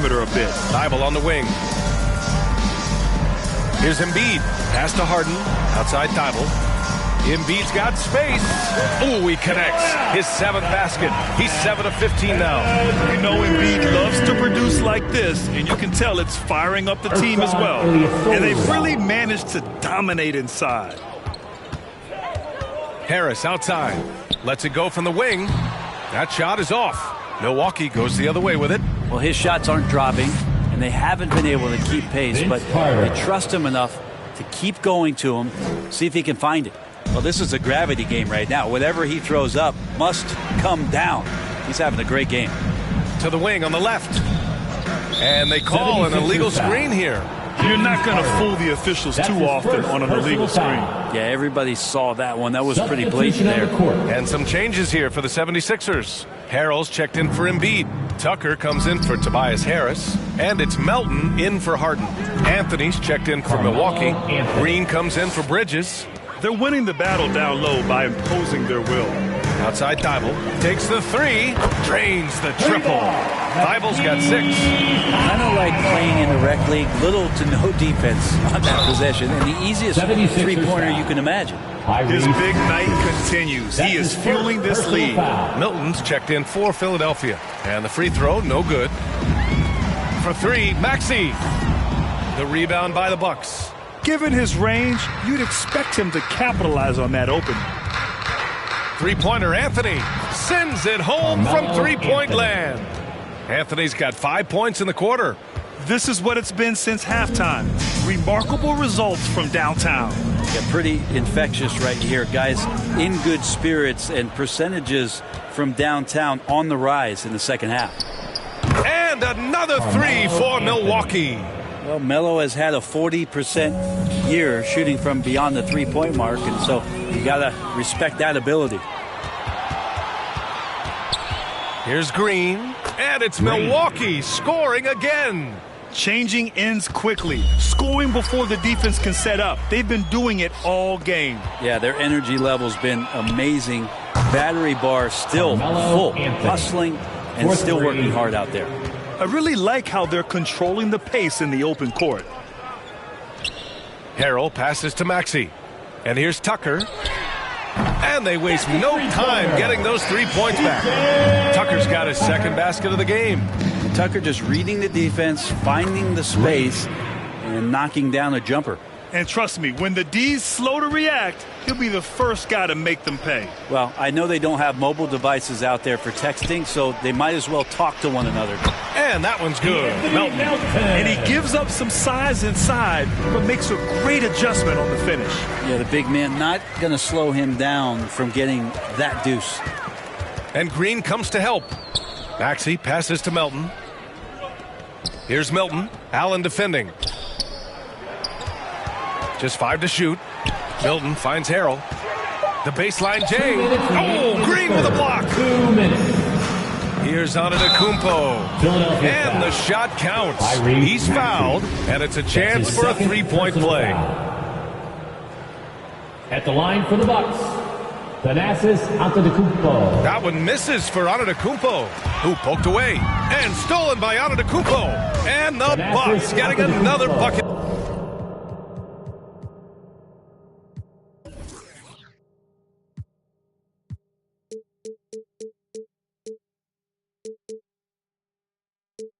perimeter a bit. Thibault on the wing. Here's Embiid. Pass to Harden. Outside Thibault. Embiid's got space. Ooh, he connects. His 7th basket. He's 7 of 15 now. You know, Embiid loves to produce like this, and you can tell it's firing up the team as well. And they've really managed to dominate inside. Harris outside. Lets it go from the wing. That shot is off. Milwaukee goes the other way with it. Well, his shots aren't dropping, and they haven't been able to keep pace, but they trust him enough to keep going to him, see if he can find it. Well, this is a gravity game right now. Whatever he throws up must come down. He's having a great game. To the wing on the left. And they call an illegal screen here. You're not going to fool the officials too often on an illegal screen. Yeah, everybody saw that one. That was pretty blatant there. And some changes here for the 76ers. Harrell's checked in for Embiid. Tucker comes in for Tobias Harris. And it's Melton in for Harden. Anthony's checked in for Milwaukee. Green comes in for Bridges. They're winning the battle down low by imposing their will. Outside Thibault. Takes the 3. Drains the triple. Thibault's got 6. Kind of like playing in the rec league. Little to no defense on that possession. And the easiest three-pointer you can imagine. His big night continues. He is fueling this lead. Milton's checked in for Philadelphia. And the free throw, no good. For 3, Maxey. The rebound by the Bucks. Given his range, you'd expect him to capitalize on that opening. Three-pointer Anthony sends it home from three-point land. Anthony's got 5 points in the quarter. This is what it's been since halftime. Remarkable results from downtown. Yeah, pretty infectious right here. Guys in good spirits, and percentages from downtown on the rise in the second half. And another 3 for Milwaukee. Well, Melo has had a 40% year shooting from beyond the three-point mark, and so you got to respect that ability. Here's Green, and it's Milwaukee scoring again. Changing ends quickly, scoring before the defense can set up. They've been doing it all game. Yeah, their energy level's been amazing. Battery bar still full, hustling and still working hard out there. I really like how they're controlling the pace in the open court. Harrell passes to Maxey. And here's Tucker. And they waste no time getting those 3 points back. Tucker's got his second basket of the game. Tucker just reading the defense, finding the space, and knocking down a jumper. And trust me, when the D's slow to react, he'll be the first guy to make them pay. Well, I know they don't have mobile devices out there for texting, so they might as well talk to one another. And that one's good. Melton. And he gives up some size inside, but makes a great adjustment on the finish. Yeah, the big man not going to slow him down from getting that deuce. And Green comes to help. Maxey passes to Melton. Here's Melton. Allen defending. Just 5 to shoot. Milton finds Harrell. The baseline J. Oh, Green with a block. 2 minutes. Here's Antetokounmpo. And the shot counts. He's fouled, and it's a chance for a three-point play. At the line for the Bucks, Thanasis Antetokounmpo. That one misses for Antetokounmpo, who poked away. And stolen by Antetokounmpo. And the Bucks getting another bucket.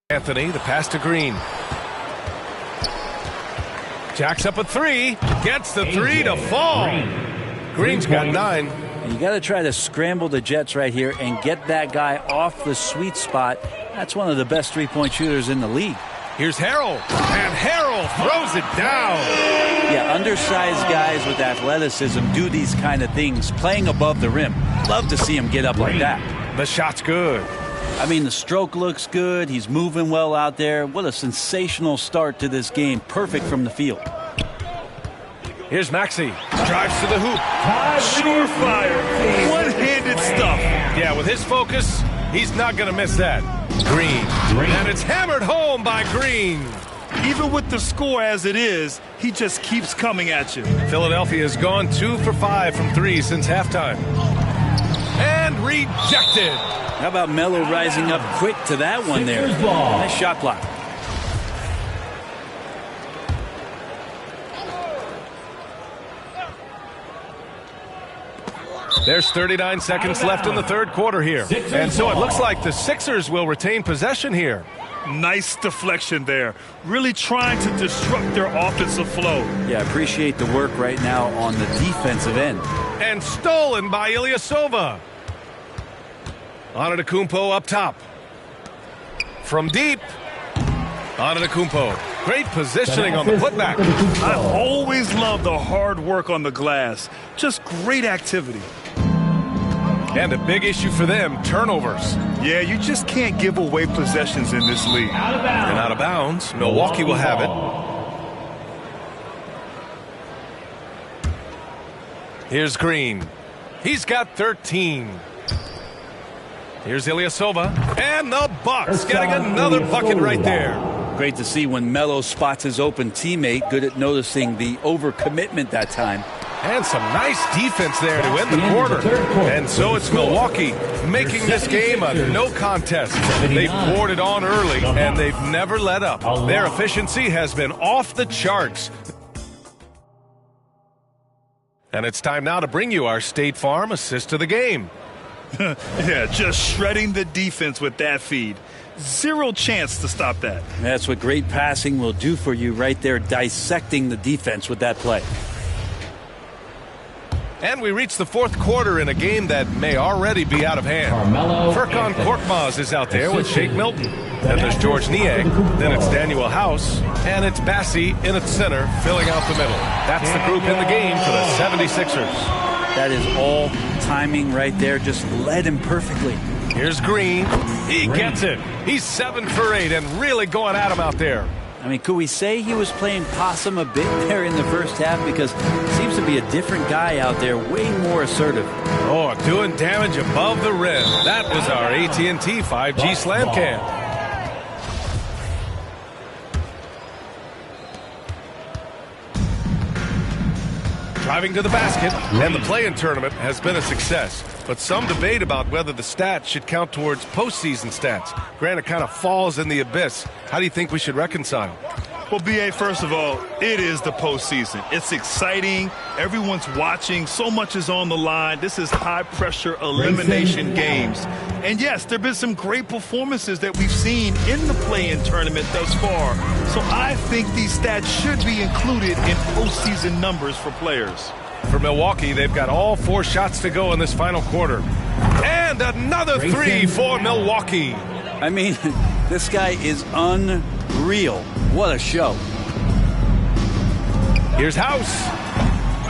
Anthony, the pass to Green. Jacks up a 3, gets the 3 to fall. Green's got 9. You got to try to scramble the Jets right here and get that guy off the sweet spot. That's one of the best three-point shooters in the league. Here's Harrell, and Harrell throws it down. Yeah, undersized guys with athleticism do these kind of things, playing above the rim. Love to see him get up like that. The shot's good. I mean, the stroke looks good. He's moving well out there. What a sensational start to this game. Perfect from the field. Here's Maxey. Drives to the hoop. Surefire. One-handed stuff. Yeah, with his focus, he's not going to miss that. Green. And it's hammered home by Green. Even with the score as it is, he just keeps coming at you. Philadelphia has gone 2 for 5 from 3 since halftime. And rejected. How about Melo rising up quick to that one there? Nice shot block. There's 39 seconds left in the third quarter here. And so it looks like the Sixers will retain possession here. Nice deflection there. Really trying to disrupt their offensive flow. Yeah, appreciate the work right now on the defensive end. And stolen by Ilyasova. Antetokounmpo up top. From deep. Antetokounmpo. Great positioning on the putback. I always love the hard work on the glass. Just great activity. And a big issue for them, turnovers. Yeah, you just can't give away possessions in this league. And out of bounds. Milwaukee will have it. Here's Green. He's got 13. Here's Ilyasova. And the Bucks getting another bucket right there. Great to see when Melo spots his open teammate. Good at noticing the overcommitment that time. And some nice defense there to end the quarter. And so it's Milwaukee making this game a no contest. They've poured it on early, and they've never let up. Their efficiency has been off the charts. And it's time now to bring you our State Farm assist of the game. Yeah, just shredding the defense with that feed. Zero chance to stop that. That's what great passing will do for you right there, dissecting the defense with that play. And we reach the fourth quarter in a game that may already be out of hand. Furkan Korkmaz is out there with Shake Milton. Then there's George Niang. Then it's Daniel House. And it's Bassi in its center, filling out the middle. That's the group in the game for the 76ers. That is all timing right there. Just led him perfectly. Here's Green. He gets it. He's 7 for 8 and really going at him out there. I mean, could we say he was playing possum a bit there in the first half? Because it seems to be a different guy out there, way more assertive. Oh, doing damage above the rim. That was our AT&T 5G slam cam. Driving to the basket, and the play-in tournament has been a success. But some debate about whether the stats should count towards postseason stats. Granted, kind of falls in the abyss. How do you think we should reconcile? Well, B.A., first of all, it is the postseason. It's exciting. Everyone's watching. So much is on the line. This is high-pressure elimination games. And, yes, there have been some great performances that we've seen in the play-in tournament thus far. So I think these stats should be included in postseason numbers for players. For Milwaukee, they've got all 4 shots to go in this final quarter. And another 3 for Milwaukee. I mean, this guy is unreal. What a show. Here's House.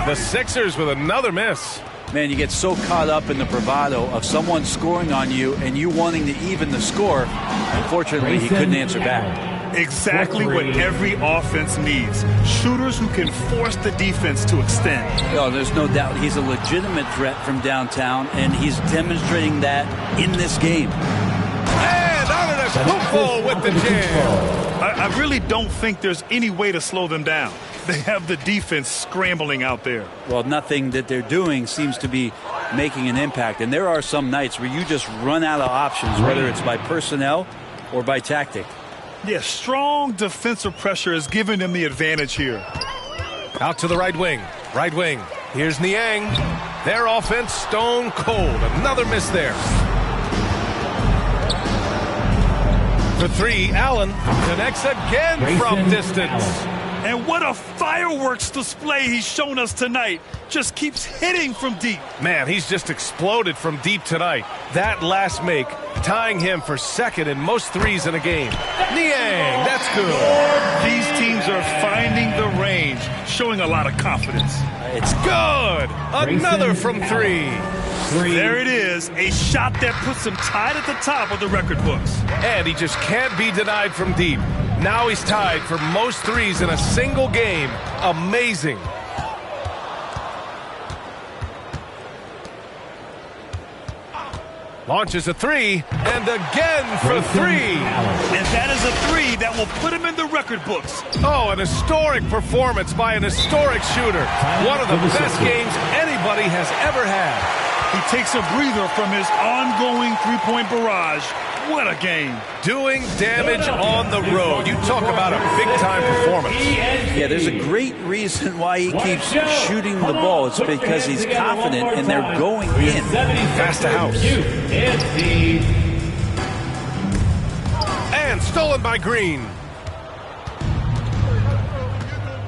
The Sixers with another miss. Man, you get so caught up in the bravado of someone scoring on you and you wanting to even the score. Unfortunately, he couldn't answer back. Exactly what every offense needs. Shooters who can force the defense to extend. Oh, there's no doubt he's a legitimate threat from downtown, and he's demonstrating that in this game. And Antetokounmpo with the jam. I really don't think there's any way to slow them down. They have the defense scrambling out there. Well, nothing that they're doing seems to be making an impact. And there are some nights where you just run out of options, whether it's by personnel or by tactic. Yeah, strong defensive pressure is giving them the advantage here. Out to the right wing. Right wing. Here's Niang. Their offense stone cold. Another miss there. For 3, Allen connects again from distance. And what a fireworks display he's shown us tonight. Just keeps hitting from deep. Man, he's just exploded from deep tonight. That last make, tying him for 2nd in most threes in a game. Niang, that's good. These teams are finding the range, showing a lot of confidence. It's good. Another from 3. There it is, a shot that puts him tied at the top of the record books. And he just can't be denied from deep. Now he's tied for most threes in a single game. Amazing. Launches a 3, and again for 3. And that is a 3 that will put him in the record books. Oh, an historic performance by an historic shooter. One of the best games anybody has ever had. He takes a breather from his ongoing three-point barrage. What a game. Doing damage on the road. You talk about a big-time performance. Yeah, there's a great reason why he keeps shooting the ball. It's because he's confident and they're going in. Pass to House. And stolen by Green.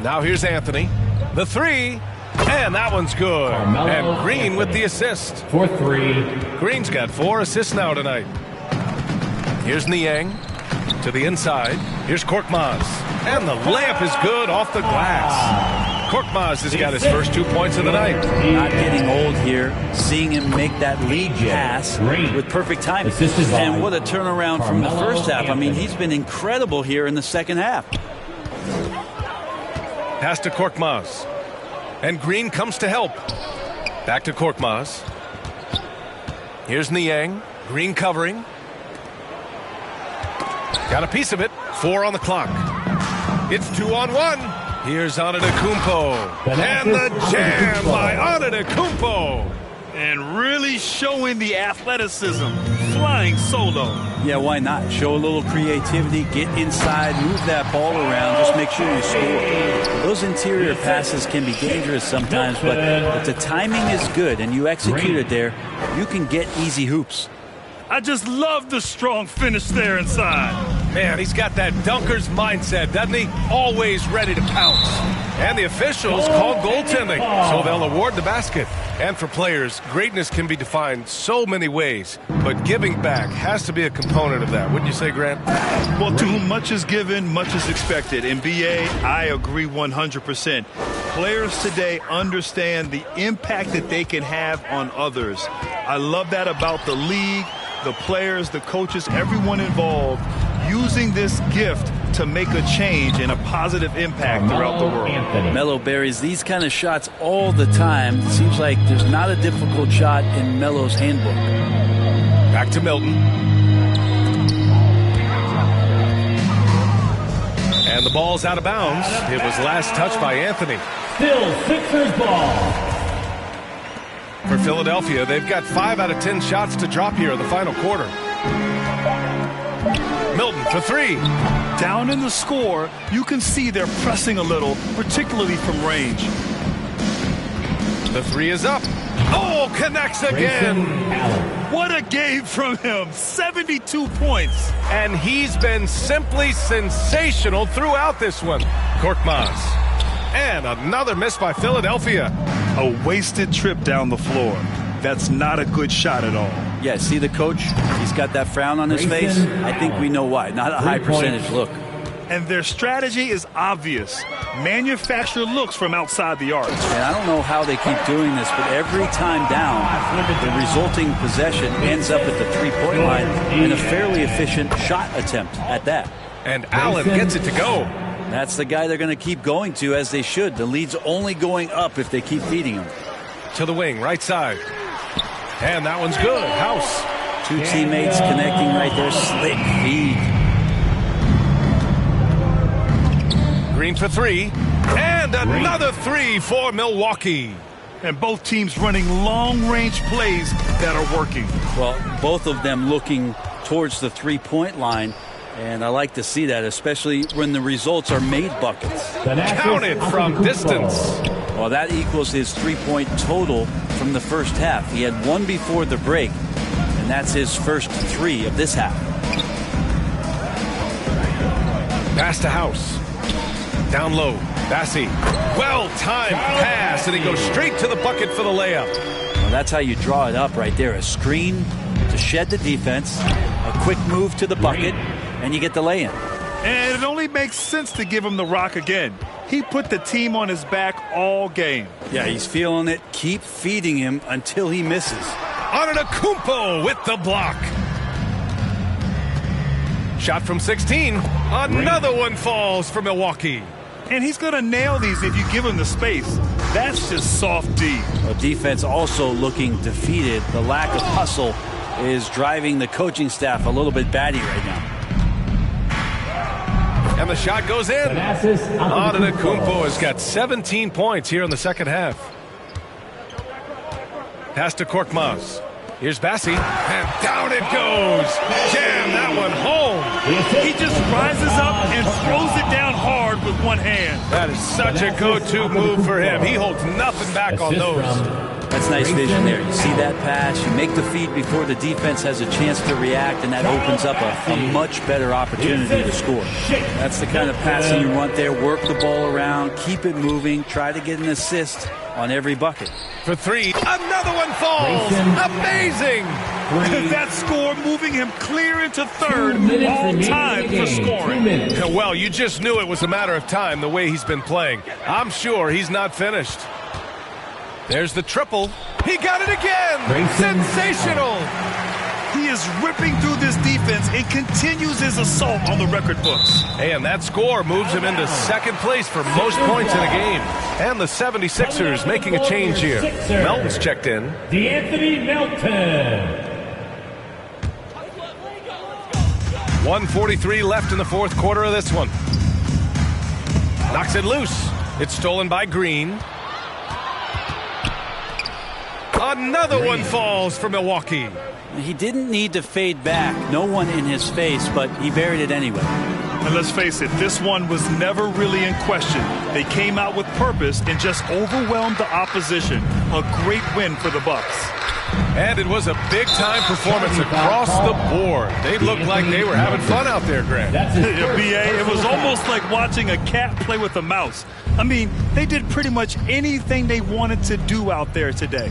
Now here's Anthony. The three. And that one's good. And Green with the assist. For 3. Green's got 4 assists now tonight. Here's Niang to the inside. Here's Korkmaz. And the layup is good off the glass. Korkmaz has got his first 2 points of the night. Not getting old here. Seeing him make that lead pass with perfect timing. And what a turnaround from the first half. I mean, he's been incredible here in the second half. Pass to Korkmaz. And Green comes to help. Back to Korkmaz. Here's Niang. Green covering. Got a piece of it. 4 on the clock. It's 2-on-1. Here's Antetokounmpo. And the jam by Antetokounmpo. And really showing the athleticism. Flying solo. Yeah, why not? Show a little creativity, get inside, move that ball around, just make sure you score. Those interior passes can be dangerous sometimes, but if the timing is good and you execute it there, you can get easy hoops. I just love the strong finish there inside. Man, he's got that dunker's mindset, doesn't he? Always ready to pounce. And the officials called goaltending, so they'll award the basket. And for players, greatness can be defined so many ways, but giving back has to be a component of that. Wouldn't you say, Grant? Well, to whom much is given, much is expected. In BA, I agree 100%. Players today understand the impact that they can have on others. I love that about the league, the players, the coaches, everyone involved, using this gift to make a change and a positive impact throughout the world. Melo buries these kind of shots all the time. It seems like there's not a difficult shot in Melo's handbook. Back to Milton. And the ball's out of bounds. It was last touched by Anthony. Still Sixers ball. For Philadelphia, they've got 5 out of 10 shots to drop here in the final quarter. Milton for 3. Down in the score, you can see they're pressing a little, particularly from range. The 3 is up. Oh, connects again. What a game from him. 72 points. And he's been simply sensational throughout this one. Korkmaz. And another miss by Philadelphia. A wasted trip down the floor. That's not a good shot at all. Yeah, see the coach? He's got that frown on his face. I think we know why. Not a high percentage look. And their strategy is obvious. Manufacture looks from outside the arc. And I don't know how they keep doing this, but every time down, the resulting possession ends up at the three-point line in a fairly efficient shot attempt at that. And Allen gets it to go. That's the guy they're going to keep going to, as they should. The lead's only going up if they keep feeding him. To the wing, right side. And that one's good. House. 2 teammates connecting right there. Slick feed. Green for 3. And another 3 for Milwaukee. And both teams running long-range plays that are working. Well, both of them looking towards the three-point line. And I like to see that, especially when the results are made buckets. Counted from distance. Well, that equals his three-point total from the first half. He had 1 before the break, and that's his first 3 of this half. Pass to House. Down low. Bassi. Well-timed pass, and he goes straight to the bucket for the layup. Well, that's how you draw it up right there. A screen to shed the defense, a quick move to the bucket, and you get the lay-in. And it only makes sense to give him the rock again. He put the team on his back all game. Yeah, he's feeling it. Keep feeding him until he misses. Antetokounmpo with the block. Shot from 16. Another one falls for Milwaukee. And he's going to nail these if you give him the space. That's just soft D. Well, defense also looking defeated. The lack of hustle is driving the coaching staff a little bit batty right now. And the shot goes in. Antetokounmpo has got 17 points here in the second half. Pass to Korkmaz. Here's Bassi, and down it goes. Jam that one home. He just rises up and throws it down hard with one hand. That is such a go-to move for him. He holds nothing back on those. That's nice vision there. You see that pass, you make the feed before the defense has a chance to react, and that opens up a much better opportunity to score. That's the kind of passing you want there. Work the ball around, keep it moving, try to get an assist on every bucket. For three, another one falls. Amazing. That score moving him clear into third, all time for scoring. Well, you just knew it was a matter of time the way he's been playing. I'm sure he's not finished. There's the triple. He got it again. Sensational. He is ripping through this defense and continues his assault on the record books. And that score moves him into second place for most points in a game. And the 76ers making a change here. Melton's checked in. D'Anthony Melton. 1:43 left in the fourth quarter of this one. Knocks it loose. It's stolen by Green. Another one falls for Milwaukee. He didn't need to fade back. No one in his face, but he buried it anyway. And let's face it, this one was never really in question. They came out with purpose and just overwhelmed the opposition. A great win for the Bucks. And it was a big-time performance across the board. They looked like they were having fun out there, Grant. BA, it was almost like watching a cat play with a mouse. I mean, they did pretty much anything they wanted to do out there today.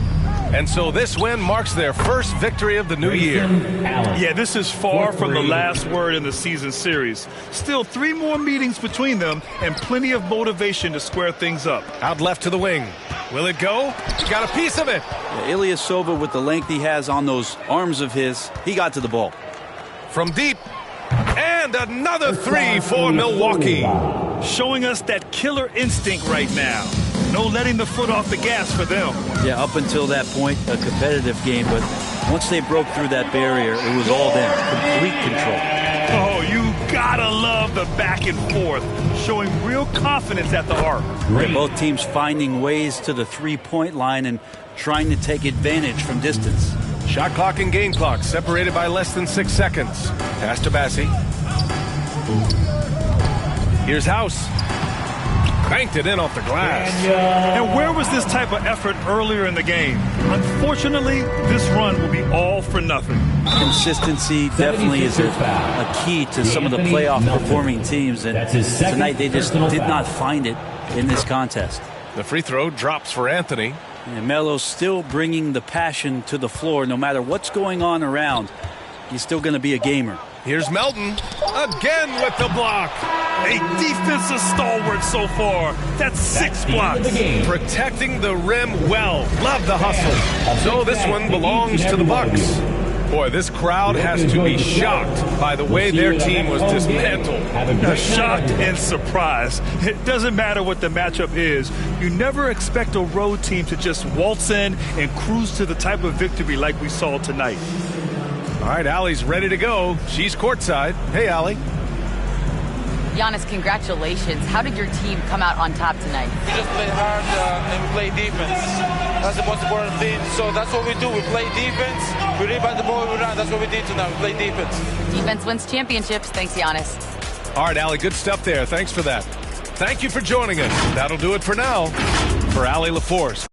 And so this win marks their first victory of the new year. Yeah, this is far from the last word in the season series. Still 3 more meetings between them and plenty of motivation to square things up. Out left to the wing. Will it go? Got a piece of it. Yeah, Ilyasova, with the length he has on those arms of his, he got to the ball. From deep. And another three for Milwaukee. Showing us that killer instinct right now. No letting the foot off the gas for them. Yeah, up until that point, a competitive game, but once they broke through that barrier, it was all them. Complete control. Oh, you gotta love the back and forth, showing real confidence at the arc. Yeah, both teams finding ways to the three-point line and trying to take advantage from distance. Shot clock and game clock separated by less than 6 seconds. Pass to Bassi. Here's House. Banked it in off the glass. And where was this type of effort earlier in the game? Unfortunately, this run will be all for nothing. Consistency definitely is a key to some of the playoff performing teams, and tonight they just did not find it in this contest. The free throw drops for Anthony. And Melo's still bringing the passion to the floor. No matter what's going on around, he's still going to be a gamer. Here's Melton again with the block. A defensive stalwart so far. That's 6 blocks. Protecting the rim well. Love the hustle. So this one belongs to the Bucks. Boy, this crowd has to be shocked by the way their team was dismantled. Shocked and surprised. It doesn't matter what the matchup is. You never expect a road team to just waltz in and cruise to the type of victory like we saw tonight. All right, Allie's ready to go. She's courtside. Hey, Allie. Giannis, congratulations. How did your team come out on top tonight? We just play hard and we play defense. That's the most important thing. So that's what we do. We play defense. We rebound the ball, we run. That's what we did tonight. We play defense. Defense wins championships. Thanks, Giannis. All right, Allie, good stuff there. Thanks for that. Thank you for joining us. That'll do it for now. For Allie LaForce,